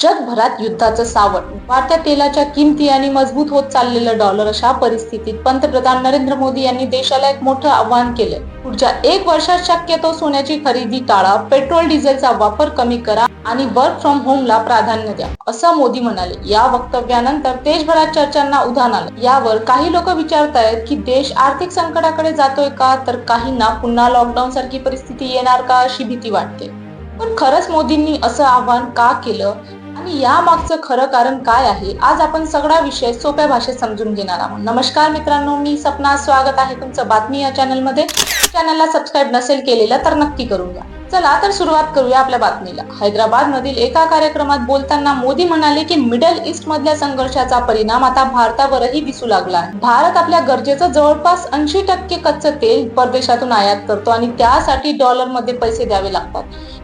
जगभरात युद्धाचं सावट, वाढत्या तेलाच्या किमती आणि मजबूत होत चाललेलं डॉलर अशा परिस्थितीत पंतप्रधान नरेंद्र मोदी यांनी देशाला एक मोठं आव्हान केलंय. पुढच्या 1 वर्षात शक्यतो सोन्याची खरेदी टाळा, पेट्रोल डिझेलचा वापर कमी करा आणि वर्क फ्रॉम होमला प्राधान्य द्या, असं मोदी म्हणाले. या वक्तव्यानंतर देशभरात चर्चांना उधाण आलं. यावर काही लोक विचारतायत की देश आर्थिक संकटाकडे जातोय का, तर काहींना पुन्हा लॉकडाऊन सारखी परिस्थिती येणार का अशी भीती वाटते. पण खरंच मोदींनी असं आव्हान का केलं आणि या मागचं खरं कारण काय आहे, आज आपण सगळा विषय सोप्या भाषेत समजून घेणार आहोत. नमस्कार मित्रांनो, मी सपना. स्वागत आहे तुमचं बातमी या चॅनलमध्ये. चॅनलला सबस्क्राईब नसेल केलेलं तर नक्की करून घ्या. चला तर सुरुवात करूया आपल्या बातमीला. हैदराबाद मधील एका कार्यक्रमात बोलताना मोदी म्हणाले की मिडल ईस्ट मधल्या संघर्षाचा परिणाम आता भारतावरही दिसू लागला आहे. भारत आपल्या गरजेचं जवळपास 80% कच्चं तेल परदेशातून आयात करतो आणि त्यासाठी डॉलरमध्ये पैसे द्यावे लागतात.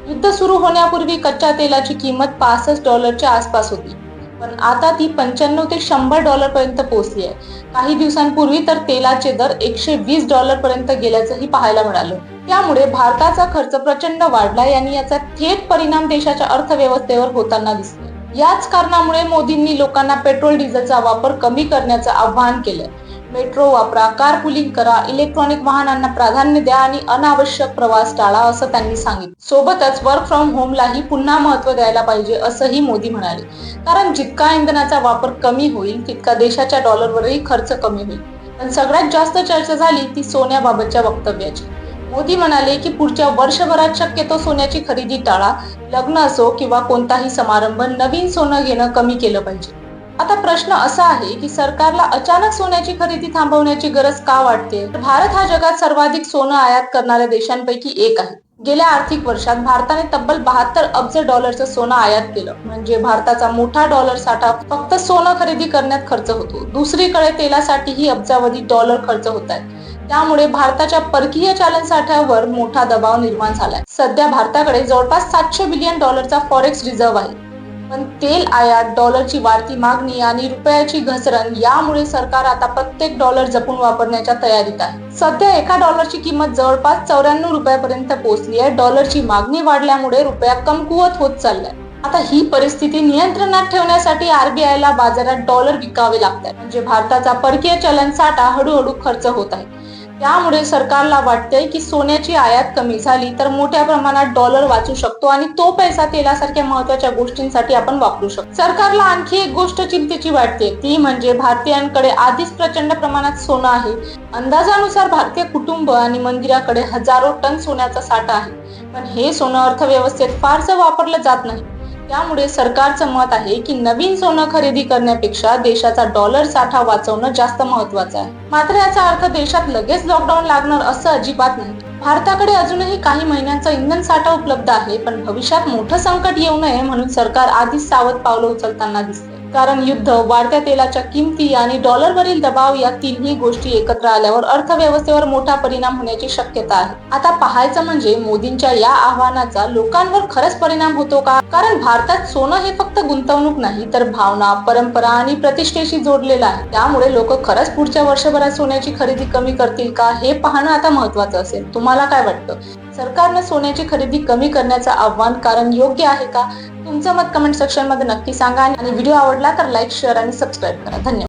युद्ध सुरू होण्यापूर्वी कच्च्या तेलाची किंमत $65 आसपास होती, पण आता ती $95 ते $100 पर्यंत पोहोचली आहे. काही दिवसांपूर्वी तर तेलाचे दर $120 पर्यंत गेल्याचंही पाहायला मिळालं. त्यामुळे भारताचा खर्च प्रचंड वाढलाय आणि याचा थेट परिणाम देशाच्या अर्थव्यवस्थेवर होताना दिसतोय. याच कारणामुळे मोदींनी लोकांना पेट्रोल डिझेलचा वापर कमी करण्याचं आवाहन केलंय. मेट्रो वापरा, कारपुलिंग करा, इलेक्ट्रॉनिक वाहनांना प्राधान्य द्या आणि अनावश्यक प्रवास टाळा, असं त्यांनी सांगितलं. सोबतच वर्क फ्रॉम होमलाही पुन्हा महत्त्व द्यायला पाहिजे, असंही मोदी म्हणाले. कारण जितका इंधनाचा वापर कमी होईल तितका देशाच्या डॉलरवरही खर्च कमी होईल. पण सगळ्यात जास्त चर्चा झाली ती सोन्याबाबतच्या वक्तव्याची. मोदी म्हणाले की पुढच्या वर्षभरात शक्यतो सोन्याची खरेदी टाळा. लग्न असो किंवा कोणताही समारंभ, नवीन सोनं घेणं कमी केलं पाहिजे. आता प्रश्न असा आहे की सरकारला अचानक सोन्याची खरेदी थांबवण्याची गरज का वाटते? भारत हा जगात सर्वाधिक सोनं आयात करणाऱ्या देशांपैकी एक आहे. गेल्या आर्थिक वर्षात भारताने तब्बल 72 अब्ज डॉलरचं सोनं आयात केलं. म्हणजे भारताचा मोठा डॉलर साठा फक्त सोनं खरेदी करण्यात खर्च होतो. दुसरीकडे तेलासाठीही अब्जावधी डॉलर खर्च होत आहेत. त्यामुळे भारताच्या परकीय चलन साठ्यावर मोठा दबाव निर्माण झालाय. सध्या भारताकडे जवळपास $700 बिलियन फॉरेक्स रिझर्व्ह आहे. पण तेल आयात, डॉलरची वाढती मागणी आणि रुपयाची घसरण यामुळे सरकार आता प्रत्येक डॉलर जपून वापरण्याच्या तयारीत आहे. सध्या एका डॉलरची किंमत जवळपास ₹94 पर्यंत पोहोचली आहे. डॉलरची मागणी वाढल्यामुळे रुपया कमकुवत होत चाललाय. आता ही परिस्थिती नियंत्रणात ठेवण्यासाठी आरबीआयला बाजारात डॉलर विकावे लागतात. म्हणजे भारताचा परकीय चलन साठा हळूहळू खर्च होत आहे. त्यामुळे सरकारला वाटतंय की सोन्याची आयात कमी झाली तर मोठ्या प्रमाणात डॉलर वाचू शकतो आणि तो पैसा तेलासारख्या महत्त्वाच्या गोष्टींसाठी आपण वापरू शकतो. सरकारला आणखी एक गोष्ट चिंतेची वाटते, ती म्हणजे भारतीयांकडे आधीच प्रचंड प्रमाणात सोनं आहे. अंदाजानुसार भारतीय कुटुंब आणि मंदिराकडे हजारो टन सोन्याचा साठा आहे. पण हे सोनं अर्थव्यवस्थेत फारसं वापरलं जात नाही. त्यामुळे सरकारचं मत आहे की नवीन सोनं खरेदी करण्यापेक्षा देशाचा डॉलर साठा वाचवणं जास्त महत्त्वाचं आहे. मात्र याचा अर्थ देशात लगेच लॉकडाऊन लागणार असं अजिबात नाही. भारताकडे अजूनही काही महिन्यांचा इंधन साठा उपलब्ध आहे, पण भविष्यात मोठं संकट येऊ नये म्हणून सरकार आधीच सावध पावलं उचलताना दिसते. कारण युद्ध, वाढत्या तेलाच्या किमती आणि डॉलरवरील दबाव या तिन्ही गोष्टी एकत्र आल्यावर अर्थव्यवस्थेवर मोठा परिणाम होण्याची शक्यता आहे. आता पाहायचं म्हणजे मोदींच्या या आव्हानाचा लोकांवर खरंच परिणाम होतो का? कारण भारतात सोनं हे फक्त गुंतवणूक नाही तर भावना, परंपरा आणि प्रतिष्ठेशी जोडलेलं आहे. त्यामुळे लोक खरंच पुढच्या वर्षभरात सोन्याची खरेदी कमी करतील का, हे पाहणं आता महत्त्वाचं असेल. तुम्हाला काय वाटतं? सरकारनं सोन्याची खरेदी कमी करण्याचं आव्हान कारण योग्य आहे का? तुमचं मत कमेंट सेक्शन मध्ये नक्की सांगा आणि व्हिडिओ आवडला तर लाईक, शेअर आणि सबस्क्राईब करा. धन्यवाद.